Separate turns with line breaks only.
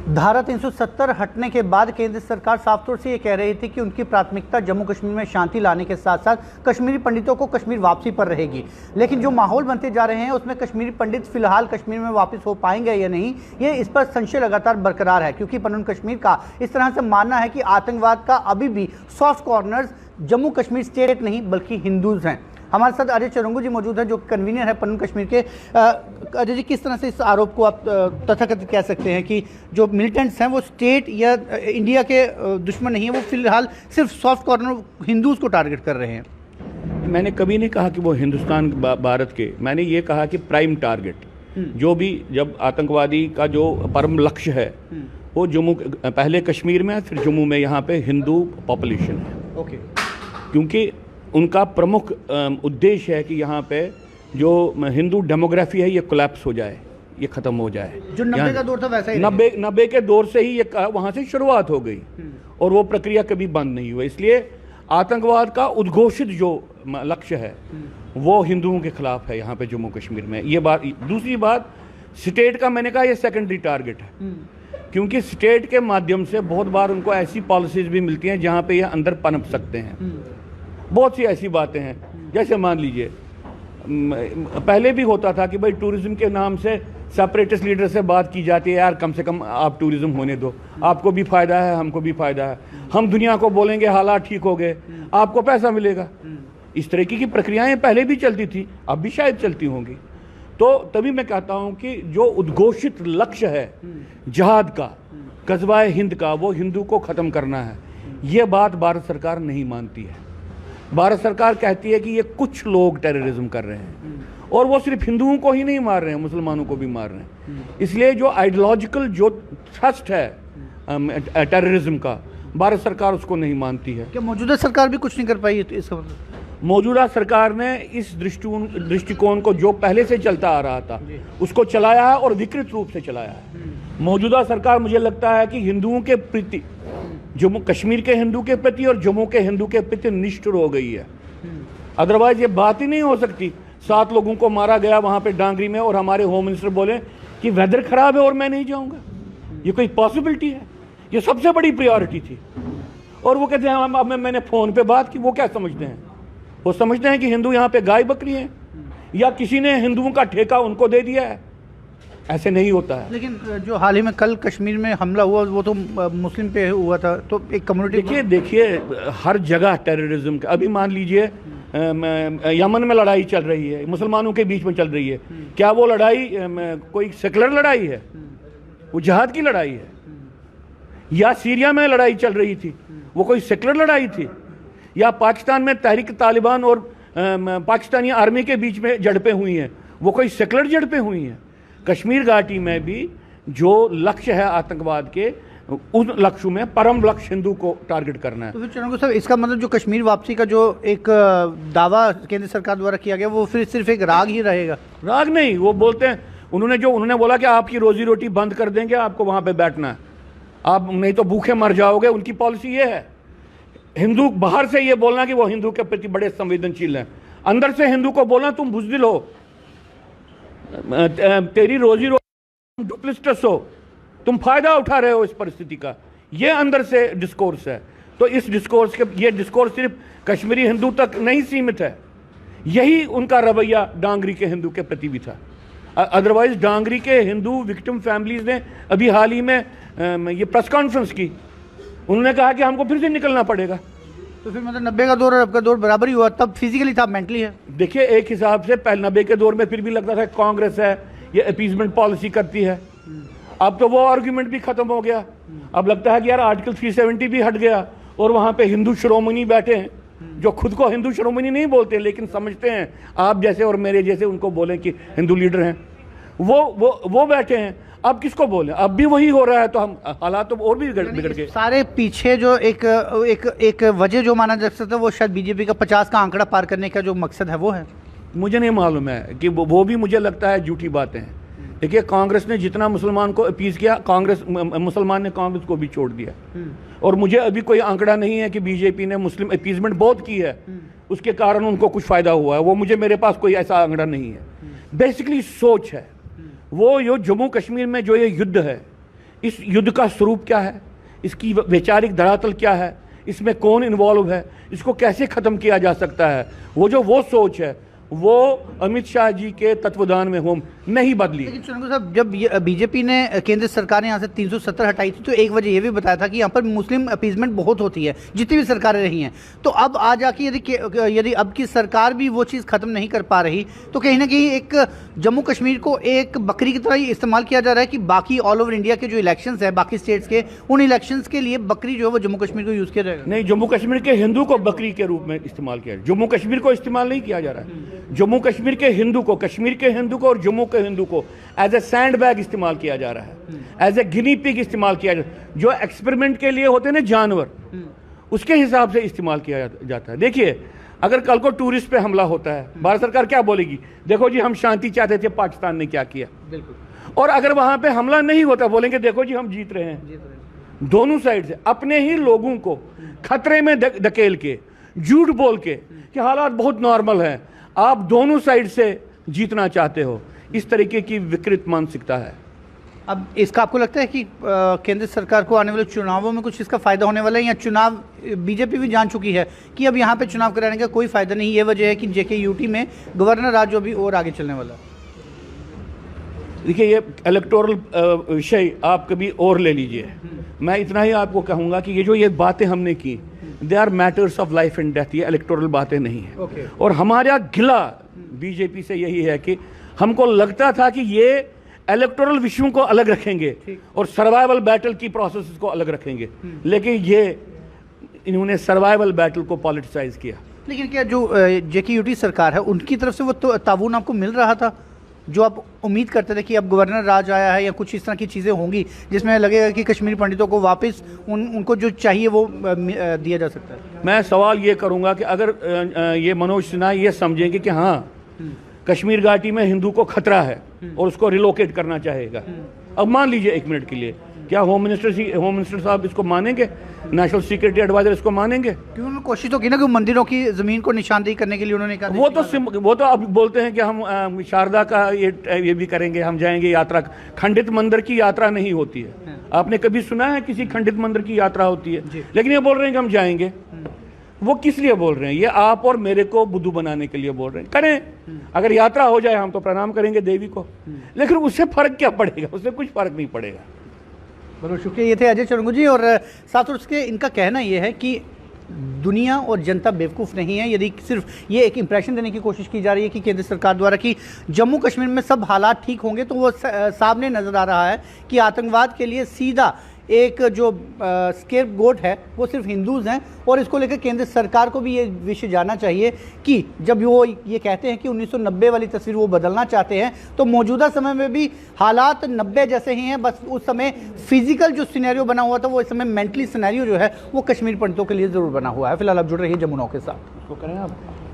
धारा 370 हटने के बाद केंद्र सरकार साफ तौर से ये कह रही थी कि उनकी प्राथमिकता जम्मू कश्मीर में शांति लाने के साथ साथ कश्मीरी पंडितों को कश्मीर वापसी पर रहेगी। लेकिन जो माहौल बनते जा रहे हैं उसमें कश्मीरी पंडित फिलहाल कश्मीर में वापस हो पाएंगे या नहीं, ये इस पर संशय लगातार बरकरार है, क्योंकि पनून कश्मीर का इस तरह से मानना है कि आतंकवाद का अभी भी soft corners Jammu Kashmir state नहीं बल्कि हिंदूज हैं। हमारे साथ अजय चरुंगू जी मौजूद है जो कन्वीनर है पनून कश्मीर के। अजय जी, किस तरह से इस आरोप को आप तथाकथित कह सकते हैं कि जो मिलिटेंट्स हैं वो स्टेट या इंडिया के दुश्मन नहीं है, वो फिलहाल सिर्फ सॉफ्ट कॉर्नर हिंदूज को टारगेट कर रहे हैं?
मैंने कभी नहीं कहा कि वो हिंदुस्तान भारत के, मैंने ये कहा कि प्राइम टारगेट जो भी, जब आतंकवादी का जो परम लक्ष्य है वो जम्मू, पहले कश्मीर में फिर जम्मू में, यहाँ पे हिंदू पॉपुलेशन है।
ओके।
क्योंकि उनका प्रमुख उद्देश्य है कि यहाँ पे जो हिंदू डेमोग्राफी है ये कोलैप्स हो जाए, ये ख़त्म हो जाए।
जो 90 का दौर था वैसा ही,
90 के दौर से ही ये वहाँ से शुरुआत हो गई और वो प्रक्रिया कभी बंद नहीं हुई। इसलिए आतंकवाद का उद्घोषित जो लक्ष्य है वो हिंदुओं के खिलाफ है यहाँ पे जम्मू कश्मीर में। ये बात। दूसरी बात, स्टेट का मैंने कहा ये सेकेंडरी टारगेट है, क्योंकि स्टेट के माध्यम से बहुत बार उनको ऐसी पॉलिसीज भी मिलती हैं जहाँ पे ये अंदर पनप सकते हैं। बहुत सी ऐसी बातें हैं, जैसे मान लीजिए पहले भी होता था कि भाई टूरिज्म के नाम से सेपरेटिस्ट लीडर से बात की जाती है, यार कम से कम आप टूरिज्म होने दो, आपको भी फायदा है हमको भी फायदा है, हम दुनिया को बोलेंगे हालात ठीक हो गए, आपको पैसा मिलेगा। इस तरीके की प्रक्रियाएं पहले भी चलती थी, अब भी शायद चलती होंगी। तो तभी मैं कहता हूं कि जो उद्घोषित लक्ष्य है जिहाद का, कस्बा हिंद का, वो हिंदू को ख़त्म करना है। ये बात भारत सरकार नहीं मानती है। भारत सरकार कहती है कि ये कुछ लोग टेररिज्म कर रहे हैं, और वो सिर्फ हिंदुओं को ही नहीं मार रहे हैं, मुसलमानों को भी मार रहे हैं। इसलिए जो आइडियोलॉजिकल जो थ्रस्ट है टेररिज्म का, भारत सरकार उसको नहीं मानती है।
क्या मौजूदा सरकार भी कुछ नहीं कर पाई है? तो इसका मतलब
मौजूदा सरकार ने इस दृष्टिकोण को जो पहले से चलता आ रहा था उसको चलाया है, और विकृत रूप से चलाया है। मौजूदा सरकार, मुझे लगता है कि हिंदुओं के प्रति, जम्मू कश्मीर के हिंदू के प्रति और जम्मू के हिंदू के प्रति निष्ठुर हो गई है। अदरवाइज ये बात ही नहीं हो सकती। 7 लोगों को मारा गया वहां पे डांगरी में, और हमारे होम मिनिस्टर बोले कि वेदर खराब है और मैं नहीं जाऊंगा। ये कोई पॉसिबिलिटी है? ये सबसे बड़ी प्रायोरिटी थी। और वो कहते हैं अब मैंने फोन पे बात की। वो क्या समझते हैं? वो समझते हैं कि हिंदू यहाँ पे गाय बकरी हैं, या किसी ने हिंदुओं का ठेका उनको दे दिया है। ऐसे नहीं होता है।
लेकिन जो हाल ही में कल कश्मीर में हमला हुआ वो तो मुस्लिम पे हुआ था, तो एक कम्युनिटी। देखिए
हर जगह टेररिज्म का, अभी मान लीजिए यमन में लड़ाई चल रही है, मुसलमानों के बीच में चल रही है। क्या वो लड़ाई कोई सेकुलर लड़ाई है? वो जिहाद की लड़ाई है। या सीरिया में लड़ाई चल रही थी, वो कोई सेकुलर लड़ाई थी? या पाकिस्तान में तहरीक तालिबान और पाकिस्तानी आर्मी के बीच में झड़पें हुई हैं, वो कोई सेकुलर झड़पें हुई हैं? कश्मीर घाटी में भी जो लक्ष्य है आतंकवाद के, उन लक्ष्यों में परम लक्ष्य हिंदू को टारगेट करना है।
तो फिर चरणों साहब, इसका मतलब जो कश्मीर वापसी का जो एक दावा केंद्र सरकार द्वारा किया गया वो फिर सिर्फ एक राग ही रहेगा?
राग नहीं, वो बोलते हैं, उन्होंने बोला कि आपकी रोजी रोटी बंद कर देंगे, आपको वहां पे बैठना है, आप नहीं तो भूखे मर जाओगे। उनकी पॉलिसी ये है। हिंदू बाहर से ये बोलना कि वो हिंदू के प्रति बड़े संवेदनशील हैं, अंदर से हिंदू को बोलना तुम बुज़दिल हो, तेरी रोजी रोटी डुप्लिस्टस हो, तुम फायदा उठा रहे हो इस परिस्थिति का। ये अंदर से डिस्कोर्स है। तो इस डिस्कोर्स के, ये डिस्कोर्स सिर्फ कश्मीरी हिंदू तक नहीं सीमित है। यही उनका रवैया डांगरी के हिंदू के प्रति भी था। अदरवाइज डांगरी के हिंदू विक्टिम फैमिलीज ने अभी हाल ही में ये प्रेस कॉन्फ्रेंस की, उन्होंने कहा कि हमको फिर से निकलना पड़ेगा।
तो फिर मतलब 90 का दौर और अब का दौर बराबर ही हुआ? तब फिजिकली था, मेंटली है?
देखिए, एक हिसाब से पहले 90 के दौर में फिर भी लगता था कांग्रेस है, ये अपीजमेंट पॉलिसी करती है। अब तो वो आर्ग्यूमेंट भी खत्म हो गया। अब लगता है कि यार आर्टिकल 370 भी हट गया, और वहां पे हिंदू शिरोमणि बैठे हैं, जो खुद को हिंदू शिरोमणि नहीं बोलते लेकिन समझते हैं आप जैसे और मेरे जैसे उनको बोलें कि हिंदू लीडर हैं, वो बैठे हैं। अब किसको बोले? अब भी वही हो रहा है। तो हम हालात तो और भी बिगड़ गए।
सारे पीछे जो एक वजह जो माना जा सकता है वो शायद बीजेपी का 50 का आंकड़ा पार करने का जो मकसद है वो है।
मुझे नहीं मालूम है कि वो भी, मुझे लगता है झूठी बातें हैं। देखिए, कांग्रेस ने जितना मुसलमान को अपीज किया, मुसलमान ने कांग्रेस को भी छोड़ दिया। और मुझे अभी कोई आंकड़ा नहीं है कि बीजेपी ने मुस्लिम अपीजमेंट बहुत की है, उसके कारण उनको कुछ फायदा हुआ है। वो मेरे पास कोई ऐसा आंकड़ा नहीं है। बेसिकली सोच है वो, जो जम्मू कश्मीर में जो ये युद्ध है, इस युद्ध का स्वरूप क्या है, इसकी वैचारिक धरातल क्या है, इसमें कौन इन्वॉल्व है, इसको कैसे ख़त्म किया जा सकता है, वो सोच है वो अमित शाह जी के तत्वदान में हम नहीं बदली।
लेकिन चुनगु साहब, जब बीजेपी ने, केंद्र सरकार ने यहाँ से 370 हटाई थी तो एक वजह ये भी बताया था कि यहाँ पर मुस्लिम अपीजमेंट बहुत होती है जितनी भी सरकारें रही हैं। तो अब आ जाके यदि अब की सरकार भी वो चीज़ ख़त्म नहीं कर पा रही तो कहीं ना कहीं एक जम्मू कश्मीर को एक बकरी की तरह ही इस्तेमाल किया जा रहा है कि बाकी ऑल ओवर इंडिया के जो इलेक्शंस है बाकी स्टेट्स के, उन इलेक्शंस के लिए बकरी जो है वो जम्मू कश्मीर को यूज़ किया जाएगा।
नहीं, जम्मू कश्मीर के हिंदू को बकरी के रूप में इस्तेमाल किया, जम्मू कश्मीर को इस्तेमाल नहीं किया जा रहा है। जम्मू कश्मीर के हिंदू को, कश्मीर के हिंदू को और जम्मू के हिंदू को एज ए सैंड बैग इस्तेमाल किया जा रहा है, एज ए गिनी पिग इस्तेमाल किया जाता है। जो एक्सपेरिमेंट के लिए होते हैं ना जानवर, उसके हिसाब से इस्तेमाल किया जाता है। देखिए, अगर कल को टूरिस्ट पे हमला होता है, भारत सरकार क्या बोलेगी, देखो जी हम शांति चाहते थे, पाकिस्तान ने क्या किया।
बिल्कुल।
और अगर वहां पे हमला नहीं होता, बोलेंगे देखो जी हम जीत रहे हैं। दोनों साइड से अपने ही लोगों को खतरे में धकेल के, झूठ बोल के कि हालात बहुत नॉर्मल है, आप दोनों साइड से जीतना चाहते हो, इस तरीके की विकृत मानसिकता है।
अब इसका आपको लगता है कि केंद्र सरकार को आने वाले चुनावों में कुछ इसका फायदा होने वाला है, या चुनाव बीजेपी भी जान चुकी है कि अब यहाँ पे चुनाव कराने का कोई फायदा नहीं, ये वजह है कि JKUT में गवर्नर राज जो भी और आगे चलने वाला है?
देखिए, ये इलेक्टोरल विषय आप कभी और ले लीजिए। मैं इतना ही आपको कहूँगा कि ये बातें हमने की, they are matters of life and death, ये इलेक्टोरल बातें नहीं है। और हमारा गिला बीजेपी से यही है कि हमको लगता था कि ये इलेक्टोरल विषयों को अलग रखेंगे और सर्वाइवल बैटल की प्रोसेस को अलग रखेंगे, लेकिन इन्होंने सर्वाइवल बैटल को पॉलिटिसाइज किया।
लेकिन क्या जो JKUT सरकार है उनकी तरफ से वो तो ताउन आपको मिल रहा था जो आप उम्मीद करते थे कि अब गवर्नर राज आया है या कुछ इस तरह की चीज़ें होंगी जिसमें लगेगा कि कश्मीरी पंडितों को वापस उनको जो चाहिए वो दिया जा सकता है?
मैं सवाल ये करूंगा कि अगर ये मनोज सिन्हा ये समझेंगे कि हाँ कश्मीर घाटी में हिंदू को खतरा है और उसको रिलोकेट करना चाहेगा, अब मान लीजिए एक मिनट के लिए, क्या होम मिनिस्टर साहब इसको मानेंगे? नेशनल सिक्योरिटी एडवाइजर इसको मानेंगे?
क्योंकि उन्होंने कोशिश तो की ना कि मंदिरों की जमीन को निशानदेही करने के लिए उन्होंने कहा।
वो तो अब बोलते हैं कि हम शारदा का ये भी करेंगे, हम जाएंगे यात्रा। खंडित मंदिर की यात्रा नहीं होती है। आपने कभी सुना है किसी खंडित मंदिर की यात्रा होती है? लेकिन ये बोल रहे हैं कि हम जाएंगे। वो किस लिए बोल रहे हैं? ये आप और मेरे को बुद्धू बनाने के लिए बोल रहे हैं। करें, अगर यात्रा हो जाए हम तो प्रणाम करेंगे देवी को, लेकिन उससे फर्क क्या पड़ेगा? उससे कुछ फर्क नहीं पड़ेगा।
बहुत शुक्रिया। ये थे अजय चुरंगू जी। और साथ उसके इनका कहना ये है कि दुनिया और जनता बेवकूफ़ नहीं है। यदि सिर्फ ये एक इंप्रेशन देने की कोशिश की जा रही है कि केंद्र सरकार द्वारा कि जम्मू कश्मीर में सब हालात ठीक होंगे, तो वो सामने नज़र आ रहा है कि आतंकवाद के लिए सीधा एक जो स्केपगोट है वो सिर्फ हिंदूज़ हैं। और इसको लेकर केंद्र सरकार को भी ये विषय जानना चाहिए कि जब वो ये कहते हैं कि 1990 वाली तस्वीर वो बदलना चाहते हैं, तो मौजूदा समय में भी हालात 90 जैसे ही हैं। बस उस समय फिजिकल जो सिनेरियो बना हुआ था वो इस समय मेंटली सिनेरियो जो है वो कश्मीर पंडितों के लिए ज़रूर बना हुआ है। फिलहाल आप जुड़ रही है जमुना के साथ।
तो करें आप।